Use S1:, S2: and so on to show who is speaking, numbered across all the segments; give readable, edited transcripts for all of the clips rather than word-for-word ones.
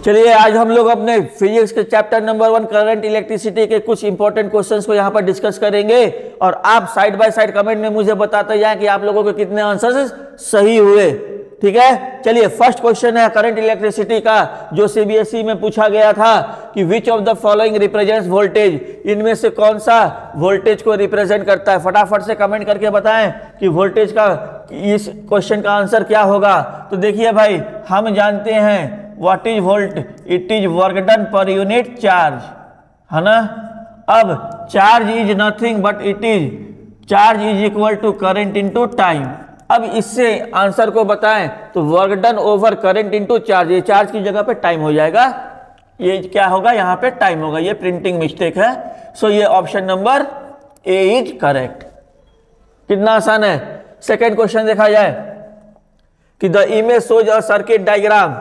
S1: चलिए आज हम लोग अपने फिजिक्स के चैप्टर नंबर 1 करंट इलेक्ट्रिसिटी के कुछ इंपॉर्टेंट क्वेश्चंस को यहाँ पर डिस्कस करेंगे और आप साइड बाय साइड कमेंट में मुझे बताते जाएं कि आप लोगों के कितने आंसर्स सही हुए। ठीक है, चलिए फर्स्ट क्वेश्चन है करंट इलेक्ट्रिसिटी का, जो सीबीएसई में पूछा गया था कि विच of the following represents voltage, इनमें से कौन सा वोल्टेज को रिप्रेजेंट करता है। फटाफट से कमेंट करके बताएं कि वोल्टेज का इस क्वेश्चन का आंसर क्या होगा। तो देखिए भाई, हम जानते हैं what is volt, it is work done per unit charge, है ना। अब charge is nothing but it is, charge is equal to current into time. अब इससे आंसर को बताएं तो work done over current into charge, ये चार्ज की जगह पे टाइम हो जाएगा, ये क्या होगा यहाँ पे टाइम होगा, ये प्रिंटिंग मिस्टेक है। सो ये option number a is correct. कितना आसान है। सेकेंड क्वेश्चन देखा जाए कि the image shows a circuit diagram,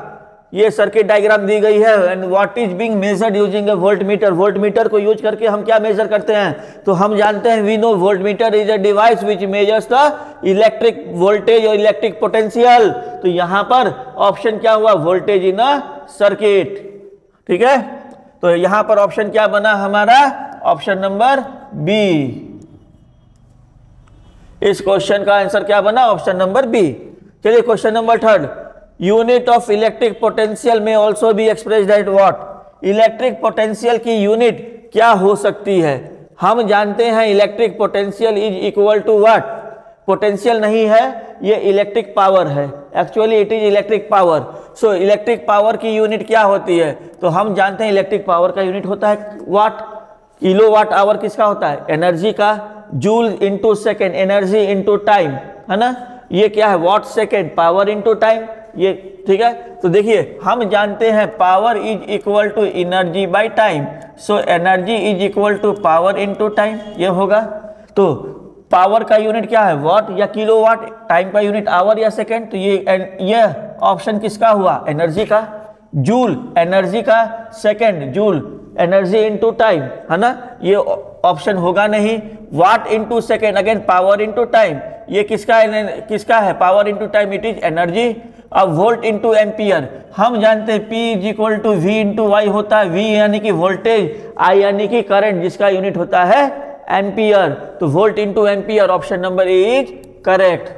S1: ये सर्किट डायग्राम दी गई है and what is being measured using a voltmeter, voltmeter को यूज करके हम क्या मेजर करते हैं। तो हम जानते हैं we know voltmeter is a device which measures the electric voltage और इलेक्ट्रिक पोटेंशियल। तो यहां पर ऑप्शन क्या हुआ, वोल्टेज इन अ सर्किट। ठीक है, तो यहां पर ऑप्शन क्या बना हमारा, ऑप्शन नंबर बी। इस क्वेश्चन का आंसर क्या बना, ऑप्शन नंबर बी। चलिए question number third, unit of electric potential may also be expressed at what, electric potential की यूनिट क्या हो सकती है। हम जानते हैं electric potential is equal to what, potential नहीं है, ये इलेक्ट्रिक पावर है, actually it is electric power. So electric power की यूनिट क्या होती है, तो हम जानते हैं इलेक्ट्रिक पावर का यूनिट होता है वाट, किलो वाट आवर किसका होता है, एनर्जी का, joule into second, energy into time, है ना। ये क्या है, watt second, power into time, ये ठीक है। तो देखिए हम जानते हैं power is equal to energy by time, so energy is equal to power into time, ये होगा। तो पावर का यूनिट क्या है, वॉट या किलोवाट, टाइम का यूनिट आवर या सेकेंड, तो ये ऑप्शन किसका हुआ, एनर्जी का। जूल एनर्जी का, second joule energy into time, है ना, ये ऑप्शन होगा नहीं। Watt into second, again power into time, ये किसका है, power into time, it is energy. अब वोल्ट इंटू एम्पियर, हम जानते हैं P is equal to V into y होता है, V यानी कि वोल्टेज, I यानी कि करंट, जिसका यूनिट होता है एम्पियर। तो volt into ampere, option number a is correct.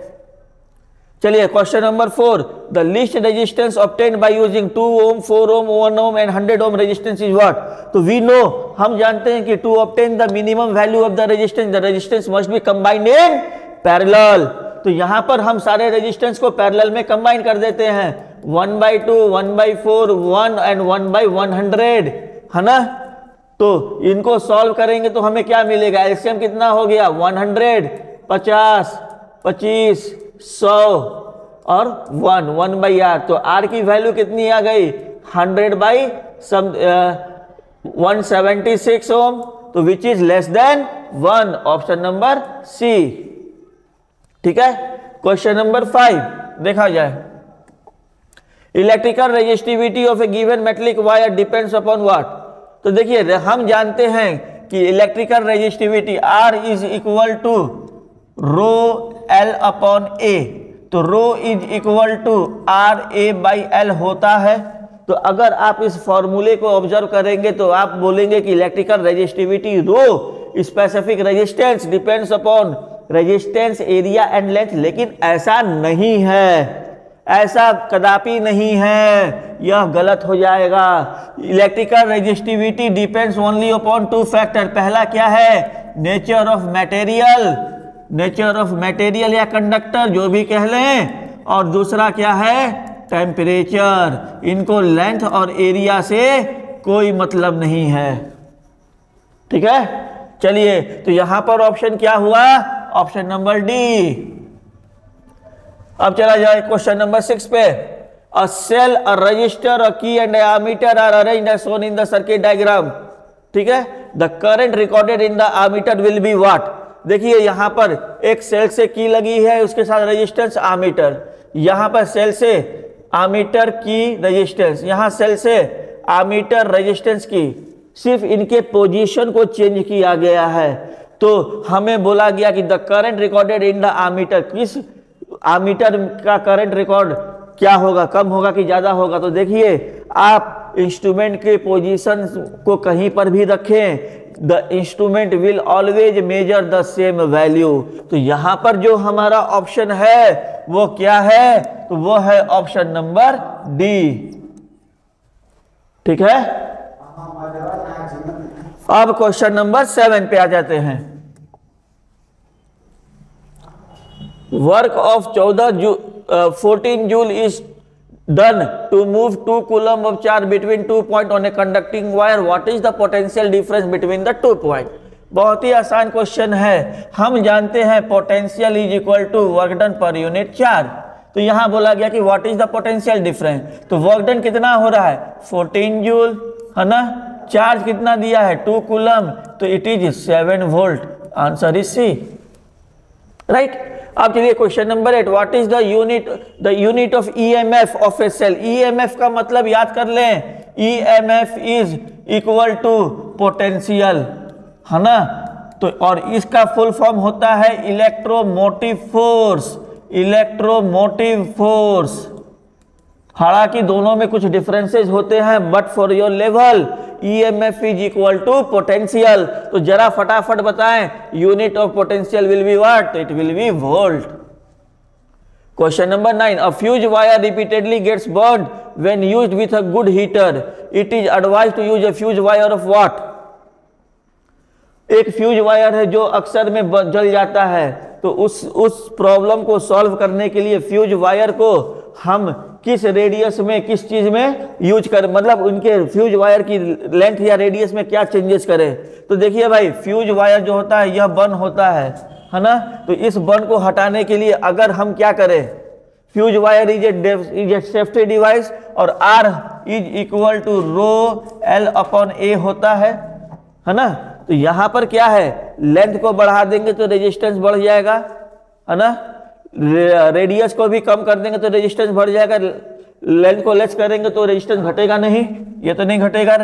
S1: चलिए question number 4, the least resistance obtained by using 2 ohm, 4 ohm, 1 ohm and 100 ohm resistance is what. तो वी नो, हम जानते हैं कि to obtain the minimum value of the resistance must be combined in parallel. तो यहां पर हम सारे रेजिस्टेंस को पैरेलल में कंबाइन कर देते हैं, 1/2, 1/4, 1 एंड 1/100, है ना। तो इनको सॉल्व करेंगे तो हमें क्या मिलेगा, एलसीएम कितना हो गया, 100, 50, 25, 100 और 1/r। तो r की वैल्यू कितनी आ गई, 100/176 ओम, तो which is less than 1, option number C. ठीक है, क्वेश्चन नंबर 5 देखा जाए, electrical resistivity of a given metallic wire depends upon what. तो देखिए हम जानते हैं कि electrical resistivity R is equal to rho L upon A, तो rho is equal to RA/L होता है। तो अगर आप इस फॉर्मूले को ऑब्जर्व करेंगे तो आप बोलेंगे कि electrical resistivity rho specific resistance depends upon resistance, area and length, लेकिन ऐसा नहीं है, ऐसा कदापि नहीं है, यह गलत हो जाएगा। Electrical resistivity depends only upon 2 factor, पहला क्या है, nature of material, nature of material या कंडक्टर जो भी कह लें, और दूसरा क्या है, टेम्परेचर। इनको लेंथ और एरिया से कोई मतलब नहीं है। ठीक है, चलिए तो यहां पर ऑप्शन क्या हुआ, ऑप्शन नंबर डी। अब चला जाए क्वेश्चन नंबर 6 पे, अ cell, a resistor, a key and ammeter are arranged as shown in the circuit diagram. ठीक है, the current recorded in the ammeter will be what. देखिए यहां पर एक सेल से की लगी है, उसके साथ रेजिस्टेंस एमीटर, यहां पर सेल से एमीटर की रेजिस्टेंस, यहां सेल से एमीटर रेजिस्टेंस की, सिर्फ इनके पोजीशन को चेंज किया गया है। तो हमें बोला गया कि the current recorded in the ammeter, किस एमीटर का करंट रिकॉर्ड क्या होगा, कम होगा कि ज्यादा होगा। तो देखिए आप इंस्ट्रूमेंट के पोजीशन को कहीं पर भी रखें, the instrument will always measure the same value. तो यहां पर जो हमारा ऑप्शन है वो क्या है, तो वो है ऑप्शन नंबर डी। ठीक है, अब क्वेश्चन नंबर 7 पे आ जाते हैं। Work of 14 joule is done to move 2 coulomb of charge between 2 points on a conducting wire. What is the potential difference between the 2 points? बहुत ही आसान क्वेश्चन है। हम जानते हैं potential is equal to work done per unit charge. तो यहां बोला गया कि what is the potential difference, तो वर्क डन कितना हो रहा है 14 जूल, है ना, चार्ज कितना दिया है 2 कूलम, तो it is 7 volt. Answer is C, right. अब चलिए question number 8, what is the unit of EMF of a cell. EMF का मतलब याद कर लें, EMF is equal to potential, है ना। तो और इसका फुल फॉर्म होता है इलेक्ट्रोमोटिव फोर्स, इलेक्ट्रोमोटिव फोर्स। हालांकि दोनों में कुछ डिफरेंसेस होते हैं, but for your level EMF is equal to potential. तो जरा फटाफट बताएं, unit of potential will be what, it will be volt. Question number 9, a fuse wire repeatedly gets burned when used with a good heater, it is advised to use a fuse wire of what. एक fuse wire है जो अक्सर में जल जाता है, तो उस प्रॉब्लम को सॉल्व करने के लिए फ्यूज वायर को हम किस रेडियस में, किस चीज में यूज कर, मतलब उनके फ्यूज वायर की लेंथ या रेडियस में क्या चेंजेस करें। तो देखिए भाई, फ्यूज वायर जो होता है यह बर्न होता है ना। तो इस बर्न को हटाने के लिए अगर हम क्या करें, fuse wire is a safety device और R is equal to rho L upon A होता है ना। तो यहां पर क्या है, लेंथ को बढ़ा देंगे तो रेजिस्टेंस बढ़ जाएगा, है ना। रेडियस को भी कम कर देंगे तो रेजिस्टेंस बढ़ जाएगा, लेंथ को लेस करेंगे तो रेजिस्टेंस घटेगा नहीं, ये तो नहीं घटेगा,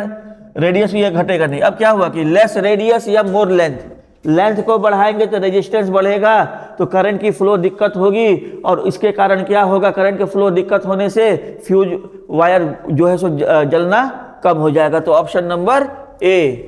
S1: रेडियस भी ये घटेगा नहीं। अब क्या हुआ कि लेस रेडियस या मोर लेंथ, लेंथ को बढ़ाएंगे तो रेजिस्टेंस बढ़ेगा, तो करंट की फ्लो दिक्कत होगी, और इसके कारण क्या होगा, करंट की फ्लो दिक्कत होने से फ्यूज वायर जो है सो जलना कम हो जाएगा। तो ऑप्शन नंबर ए।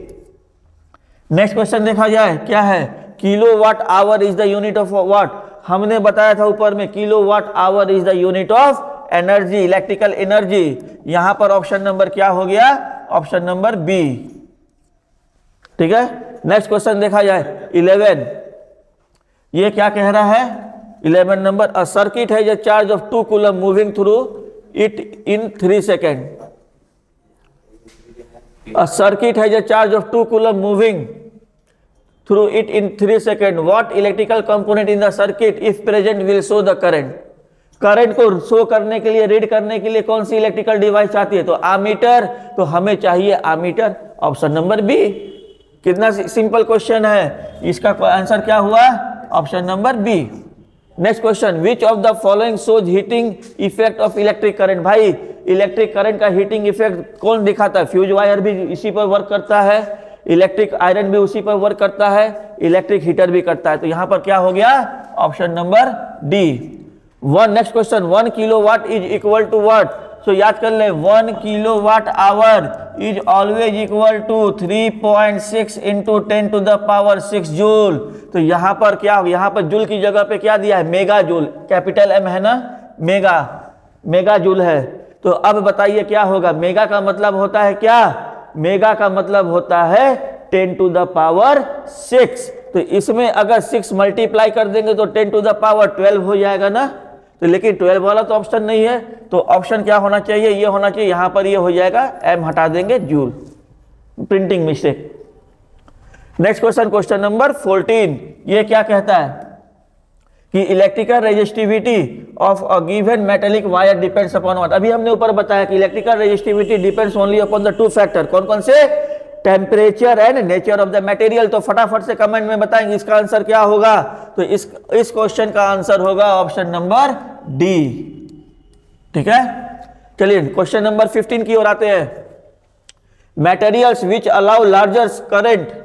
S1: नेक्स्ट क्वेश्चन देखा जाए, क्या है, kilowatt hour is the unit of what. हमने बताया था ऊपर में, kilowatt hour is the unit of energy, electrical energy. यहां पर ऑप्शन नंबर क्या हो गया, ऑप्शन नंबर बी। ठीक है, नेक्स्ट क्वेश्चन देखा जाए 11, ये क्या कह रहा है 11 नंबर, अ सर्किट है charge of 2 coulomb moving through it in 3 second. A circuit has a charge of 2 coulomb moving through it in 3 seconds. What electrical component in the circuit, if present, will show the current? Current को show करने के लिए, read करने के लिए कौन सी electrical device चाहती है, तो आमीटर। तो हमें चाहिए आमीटर, ऑप्शन नंबर बी। कितना सिंपल क्वेश्चन है, इसका आंसर क्या हुआ, option number B. Next question, which of the following shows heating effect of electric current. भाई इलेक्ट्रिक करंट का हीटिंग इफेक्ट कौन दिखाता है, फ्यूज वायर भी इसी पर वर्क करता है, इलेक्ट्रिक आयरन भी उसी पर वर्क करता है, इलेक्ट्रिक हीटर भी करता है। तो यहां पर क्या हो गया, option number d. Next question, 1 kilowatt is equal to what. So याद कर ले, 1 kilowatt hour is always equal to 3.6 into 10 to the power 6 joule. तो यहां पर क्या, यहां पर जूल की जगह पे क्या दिया है, मेगा जूल, कैपिटल M है ना, मेगा जूल है। तो अब बताइए क्या होगा, मेगा का मतलब होता है क्या, मेगा का मतलब होता है 10 टू द पावर 6। तो इसमें अगर 6 मल्टीप्लाई कर देंगे तो 10 टू द पावर 12 हो जाएगा ना। तो लेकिन 12 वाला तो ऑप्शन नहीं है, तो ऑप्शन क्या होना चाहिए, ये होना चाहिए, यहां पर ये हो जाएगा, M हटा देंगे, joule, printing mistake. Next question, question number 14, ये क्या कहता है कि electrical resistivity of a given metallic wire depends upon what. अभी हमने ऊपर बताया कि electrical resistivity depends only upon the 2 factor, कौन कौन से, temperature and nature of the material. तो फटाफट से कमेंट में बताएंगे इसका आंसर क्या होगा। तो इस क्वेश्चन का आंसर होगा ऑप्शन नंबर डी। ठीक है, चलिए क्वेश्चन नंबर 15 की ओर आते हैं। Materials which allow larger current,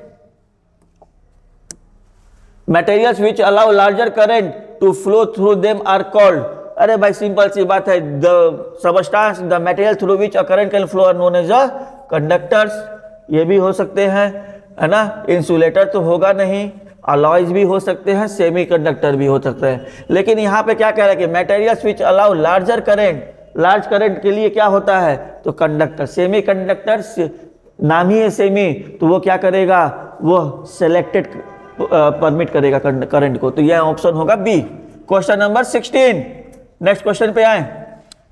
S1: materials which allow larger current to flow through them are called। अरे भाई सिंपल सी बात है, the substance the material through which a current can flow are known as a conductors, ये भी हो सकते हैं, है ना। इंसुलेटर तो होगा नहीं, अलॉयज भी हो सकते हैं, सेमीकंडक्टर भी हो सकते हैं। लेकिन यहाँ पे क्या कह रहा है कि materials which allow larger current, large current के लिए क्या होता है, तो कंडक्टर। सेमीकंडक्टर नाम ही है सेमी, तो वो क्या करेगा, वो सेलेक्टेड परमिट करेगा करंट को, तो यह ऑप्शन होगा B. Question number 16, next question पे आए।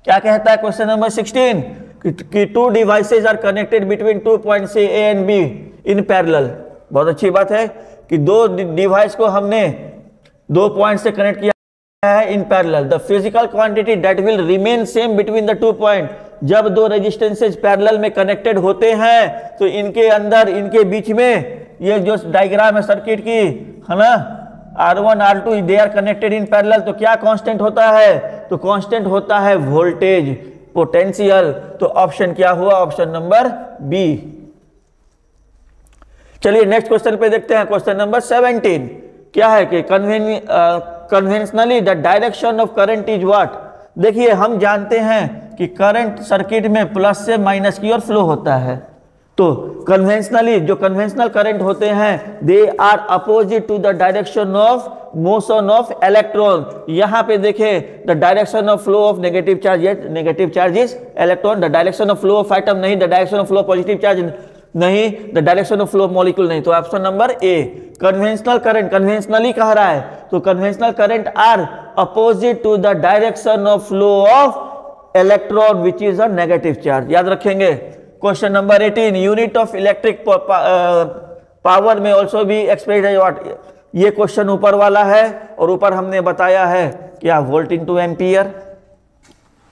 S1: क्या कहता है क्वेश्चन नंबर 16 कि two devices are connected between 2 points A and B in parallel. बहुत अच्छी बात है कि दो डिवाइस को हमने 2 पॉइंट से कनेक्ट किया है in parallel. The physical quantity that will remain same between the 2 point, जब दो रेजिस्टेंसेज पैरेलल में कनेक्टेड होते हैं तो इनके अंदर, इनके बीच में ये जो डायग्राम है सर्किट की, है ना, R1 R2 they are connected in parallel, तो क्या कांस्टेंट होता है, तो कांस्टेंट होता है वोल्टेज पोटेंशियल। तो ऑप्शन क्या हुआ, ऑप्शन नंबर बी। चलिए नेक्स्ट क्वेश्चन पे देखते हैं। क्वेश्चन नंबर 17 क्या है कि conventionally the direction of current is what. देखिए हम जानते हैं कि करंट सर्किट में प्लस से माइनस की ओर फ्लो होता है, तो कन्वेंशनली जो कन्वेंशनल करंट होते हैं they are opposite to the direction of motion of electron. यहाँ पे देखें the direction of flow of negative charges electron, the direction of flow of atom नहीं, the direction of flow of positive charge नहीं, the direction of flow of molecule नहीं। तो option number a. Conventional current conventionally कह रहा है, तो conventional current are opposite to the direction of flow of electron which is a negative charge. याद रखेंगे। Question number 18 unit of electric power में also भी एक्सप्रेस है व्हाट। ये क्वेश्चन ऊपर वाला है और ऊपर हमने बताया है क्या, वोल्ट इनटू एम्पियर।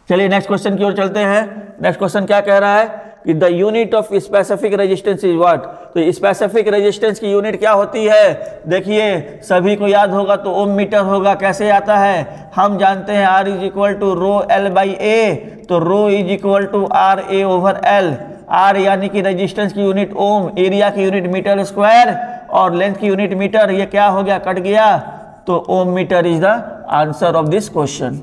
S1: चलिए नेक्स्ट क्वेश्चन की ओर चलते हैं। नेक्स्ट क्वेश्चन क्या कह रहा है कि the unit of specific resistance is what. तो स्पेसिफिक रेजिस्टेंस की यूनिट क्या होती है, देखिए सभी को याद होगा तो ओम मीटर होगा। कैसे आता है, हम जानते हैं R is equal to rho L by A, तो rho is equal to RA over L। R यानी कि रेजिस्टेंस की यूनिट ओम, एरिया की यूनिट मीटर स्क्वायर और लेंथ की यूनिट मीटर। ये क्या हो गया, कट गया, तो ohm metre is the answer of this question.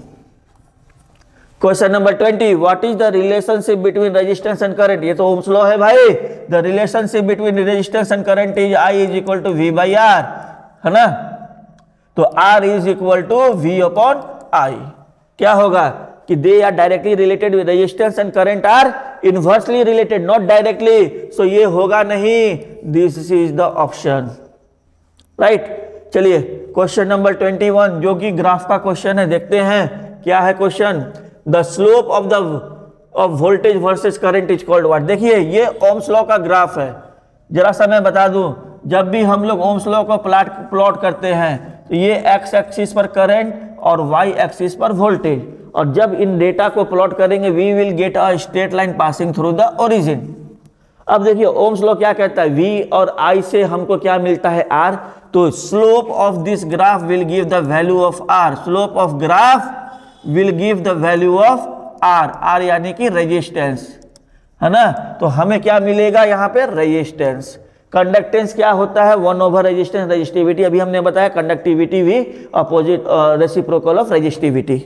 S1: Question number 20 what is the relationship between resistance and current. ये तो ओम्स लॉ है भाई। The relationship between resistance and current is I is equal to V by R, है ना। तो R is equal to V upon I। क्या होगा कि they are directly related with resistance and current are inversely related, not directly. So ये होगा नहीं, this is the option, right. चलिए क्वेश्चन नंबर 21 जो कि ग्राफ का क्वेश्चन है, देखते हैं क्या है question. The slope of voltage versus current is called what. देखिए ये ओम्स लॉ का ग्राफ है। जरा सा मैं बता दूं, जब भी हम लोग ओम्स लॉ को प्लॉट करते हैं तो ये x एक्सिस पर करंट और y एक्सिस पर वोल्टेज, और जब इन डेटा को प्लॉट करेंगे we will get a straight line passing through the origin. अब देखिए ओम्स लॉ क्या कहता है, v और i से हमको क्या मिलता है, r। तो slope of this graph will give the value of r। Slope of graph will give the value of r, r यानी कि रेजिस्टेंस, है ना। तो हमें क्या मिलेगा यहाँ पे, रेजिस्टेंस। कंडक्टेंस क्या होता है, 1 ओवर रेजिस्टेंस। रेजिस्टिविटी अभी हमने बताया, कंडक्टिविटी भी opposite reciprocal of resistivity.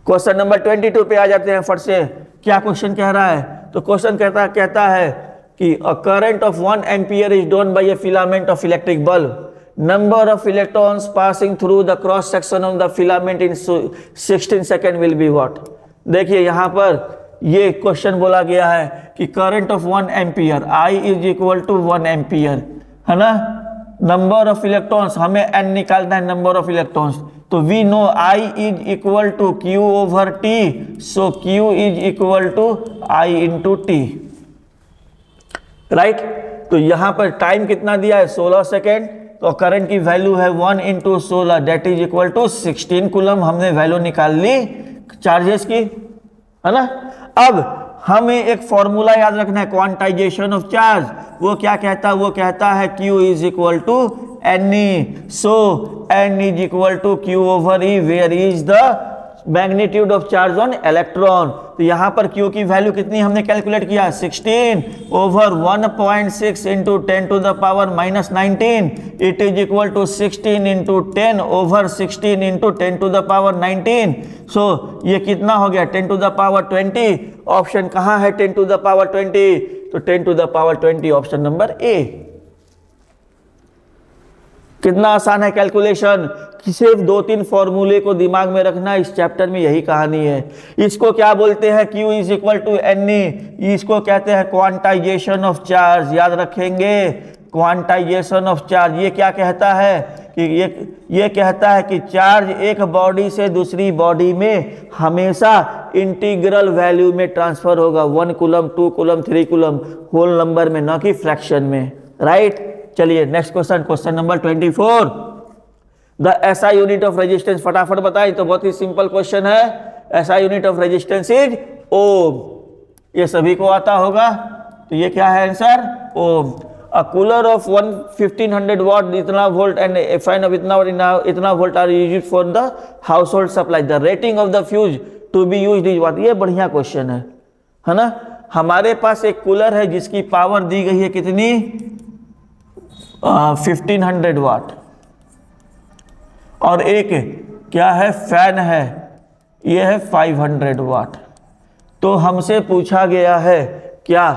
S1: Question number 22 पे आ जाते हैं फट से। क्या क्वेश्चन कह रहा है, तो क्वेश्चन कहता है कि a current of 1 ampere is drawn by a filament of electric bulb. Number of electrons passing through the cross section of the filament in 16 second will be what. देखिए यहाँ पर ये क्वेश्चन बोला गया है कि current of 1 ampere, I is equal to 1 ampere, है ना। नंबर ऑफ इलेक्ट्रॉन्स हमें n निकालना है, नंबर ऑफ इलेक्ट्रॉन्स। तो we know I is equal to Q over T, so Q is equal to I into T, right. तो यहाँ पर time कितना दिया है, 16 सेकेंड। तो करंट की वैल्यू है 1 into 16 that is equal to 16 coulomb. हमने वैल्यू निकाल ली चार्जेस की, है ना। अब हमें एक फॉर्मूला याद रखना है, क्वांटाइजेशन ऑफ चार्ज। वो क्या कहता है, वो कहता है Q is equal to NE, so N is equal to Q over E, where is the magnitude of charge on electron. तो यहाँ पर Q की वैल्यू कितनी हमने कैलकुलेट किया, 16 over 1.6 into 10 to the power -19, it is equal to 16 into 10 over 16 into 10 to the power 19। So ये कितना हो गया, 10 टू द पावर 20। ऑप्शन कहाँ है 10 टू द पावर 20, तो 10 to the power 20 option number A. कितना आसान है कैलकुलेशन, सिर्फ 2-3 फॉर्मूले को दिमाग में रखना, इस चैप्टर में यही कहानी है। इसको क्या बोलते हैं, Q is equal to NE, इसको कहते हैं क्वांटाइजेशन ऑफ चार्ज, याद रखेंगे क्वांटाइजेशन ऑफ चार्ज। ये क्या कहता है कि ये कहता है कि चार्ज एक बॉडी से दूसरी बॉडी में हमेशा इंटीग्रल वैल्यू में ट्रांसफर होगा, 1 coulomb 2 coulomb 3 coulomb, whole number में, न कि फ्रैक्शन में, राइट। चलिए next question, question number 24, the SI unit of resistance, फटाफट बताएं। तो बहुत ही सिंपल क्वेश्चन है, SI unit of resistance is ohm, ये सभी को आता होगा। तो ये क्या है answer, ohm. A cooler of 1500 watt, इतना volt, and a fan of इतना volt are used for the house hold supply, the rating of the fuse to be used is what. ये बढ़िया क्वेश्चन है ना। हमारे पास एक कूलर है जिसकी पावर दी गई है कितनी, 1500 वाट, और एक क्या है फैन है, ये है 500 वाट। तो हमसे पूछा गया है क्या,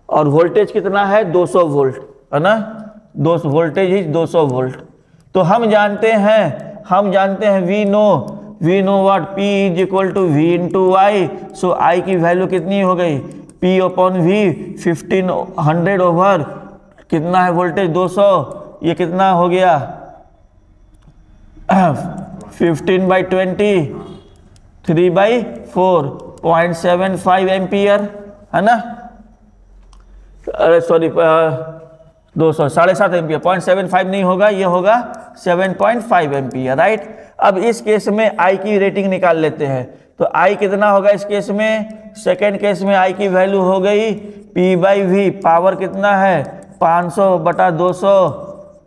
S1: और वोल्टेज कितना है 200 वोल्ट, है ना, वोल्टेज ही 200 वोल्ट। तो हम जानते हैं we know what P is equal to V into I. So I की वैल्यू कितनी हो गई, P अपॉन V, 1500 ओवर कितना है वोल्टेज 200, ये कितना हो गया 15/20, 3/4, 0.75 एम्पियर, है ना, अरे सॉरी 200, 7.5 एम्पियर, 0.75 नहीं होगा, ये होगा 7.5 एम्पियर, राइट। अब इस केस में I की रेटिंग निकाल लेते हैं। तो I कितना होगा इस केस में, सेकेंड केस में I की वैल्यू हो गई P/V, पावर कितना है 500/200,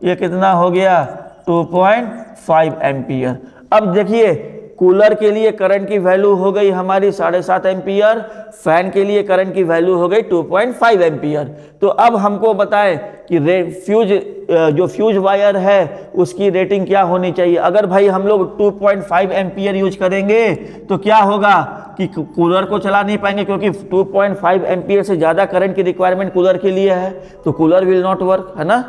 S1: ये कितना हो गया 2.5 एम्पियर। अब देखिए कूलर के लिए करंट की वैल्यू हो गई हमारी 7.5 एम्पियर, फैन के लिए करंट की वैल्यू हो गई 2.5 एम्पियर। तो अब हमको बताएं कि जो फ्यूज वायर है उसकी रेटिंग क्या होनी चाहिए। अगर भाई हम लोग 2.5 एम्पियर यूज करेंगे तो क्या होगा कि कूलर को चला नहीं पाएंगे, क्योंकि 2.5 एम्पियर से ज़्यादा करंट की रिक्वायरमेंट कूलर के लिए है, तो कूलर विल नॉट वर्क, है ना।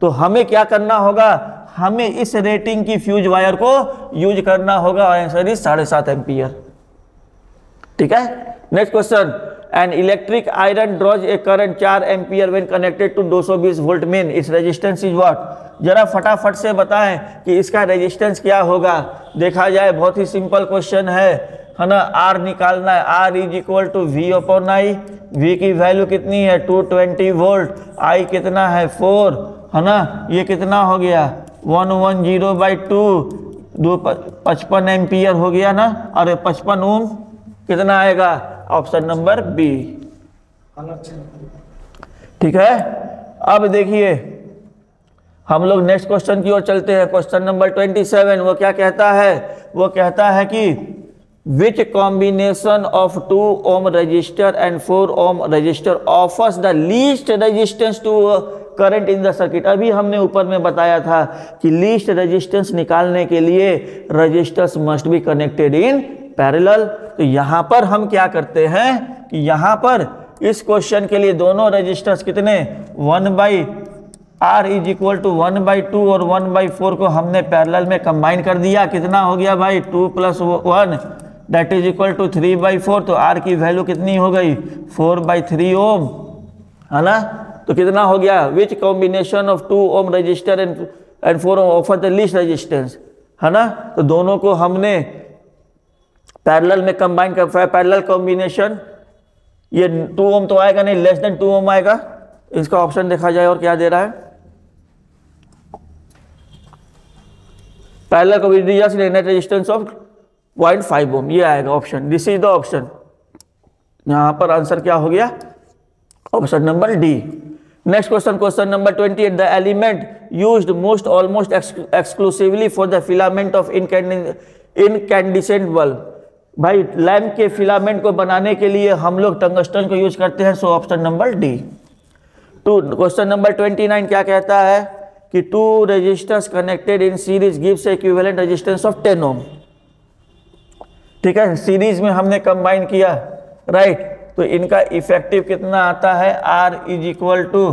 S1: तो हमें क्या करना होगा, हमें इस रेटिंग की फ्यूज वायर को यूज करना होगा, आंसर इज 7.5 एम्पियर। ठीक है, next question, an electric iron draws a current 4 ampere when connected to 220 volt main, its resistance is what. जरा फटाफट से बताएं कि इसका रेजिस्टेंस क्या होगा। देखा जाए बहुत ही सिंपल क्वेश्चन है ना, आर निकालना है, R is equal to V upon I. V की वैल्यू कितनी है 220 वोल्ट, I कितना है 4, है ना, ये कितना हो गया 110/2, 55 एम्पियर हो गया ना, अरे 55 ओम कितना आएगा, ऑप्शन नंबर बी। ठीक है, अब देखिए हम लोग नेक्स्ट क्वेश्चन की ओर चलते हैं। क्वेश्चन नंबर 27, वो क्या कहता है, वो कहता है कि which combination of 2 ohm resistor and 4 ohm resistor offers the least resistance to current in the circuit। अभी हमने ऊपर में बताया था कि least resistance निकालने के लिए resistors must be connected in parallel। तो यहाँ पर हम क्या करते हैं कि यहाँ पर इस क्वेश्चन के लिए दोनों resistors कितने 1/R इज इक्वल टू 1/2 और 1/4 को हमने पैरेलल में कंबाइन कर दिया। कितना हो गया भाई 2 + 1 दैट इज इक्वल टू 3/4। तो R की वैल्यू कितनी हो गई 4/3 ओम, है ना। तो कितना हो गया, which combination of 2 ohm resistor and 4 ohm offer the least resistance, है ना। तो दोनों को हमने पैरेलल में कंबाइन कर, पैरेलल कॉम्बिनेशन, ये 2 ओम तो आएगा नहीं, लेस देन 2 ओम आएगा। इसका ऑप्शन देखा जाए और क्या दे रहा है, parallel combination net resistance of 0.5 ओम, ये आएगा option, this is the option. यहां पर आंसर क्या हो गया, option number d. Next question, question number 28, the element used most almost exclusively for the filament of incandescent bulb भाई लैम्प के filament को बनाने के लिए हम लोग टंगस्टन को यूज करते हैं, so option number D. Question number 29 क्या कहता है कि two resistors connected in series gives equivalent resistance of 10 ohm. ठीक है, सीरीज में हमने कंबाइन किया, राइट, तो इनका इफेक्टिव कितना आता है, R is equal to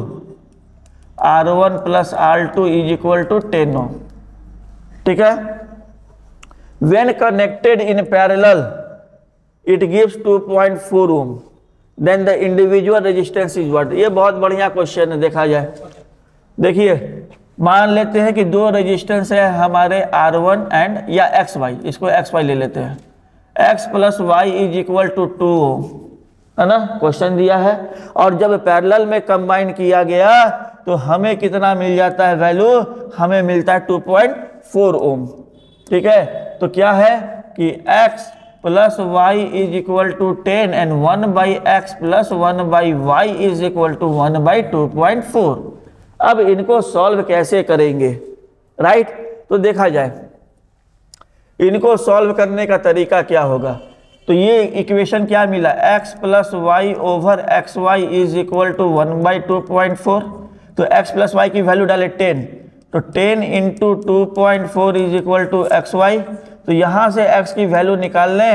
S1: R1 plus R2 is equal to 10 ohm. ठीक है, when connected in parallel it gives 2.4 ohm, then the individual resistance is what। ये बहुत बढ़िया क्वेश्चन है, देखा जाए। देखिए मान लेते हैं कि दो रेजिस्टेंस है हमारे R1 एंड या XY, इसको XY ले लेते हैं, X plus y is equal to 2 ohm, है ना, क्वेश्चन दिया है। और जब पैरेलल में कंबाइन किया गया तो हमें कितना मिल जाता है वैल्यू, हमें मिलता है 2.4 ओम। ठीक है, तो क्या है कि x plus y is equal to 10 and 1 by x plus 1 by y is equal to 1 by 2.4। अब इनको सॉल्व कैसे करेंगे, राइट, तो देखा जाए इनको सॉल्व करने का तरीका क्या होगा। तो ये इक्वेशन क्या मिला, x plus y over x y is equal to 1 by 2.4। तो x प्लस वाई की वैल्यू डाले 10, तो 10 into 2.4 is equal to x y. तो यहाँ से x की वैल्यू निकाल लें,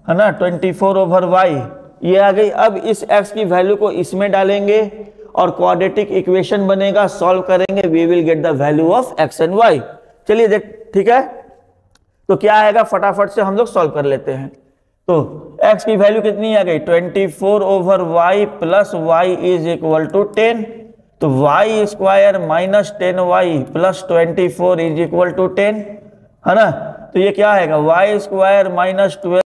S1: है ना, 24 ओवर y, ये आ गई। अब इस x की वैल्यू को इसमें डालेंगे और क्वाड्रेटिक इक्वेशन बनेगा, सॉल्व करेंगे, we will get the value of x and y। चलिए देख, ठीक है, तो क्या आएगा, फटाफट से हम लोग सॉल्व कर लेते हैं। तो x की वैल्यू कितनी आ गई, 24 over y plus y is equal to 10। तो y square minus 10y plus 24 is equal to 10, है ना। तो ये क्या आएगा, वाई स्क्वायर माइनस 12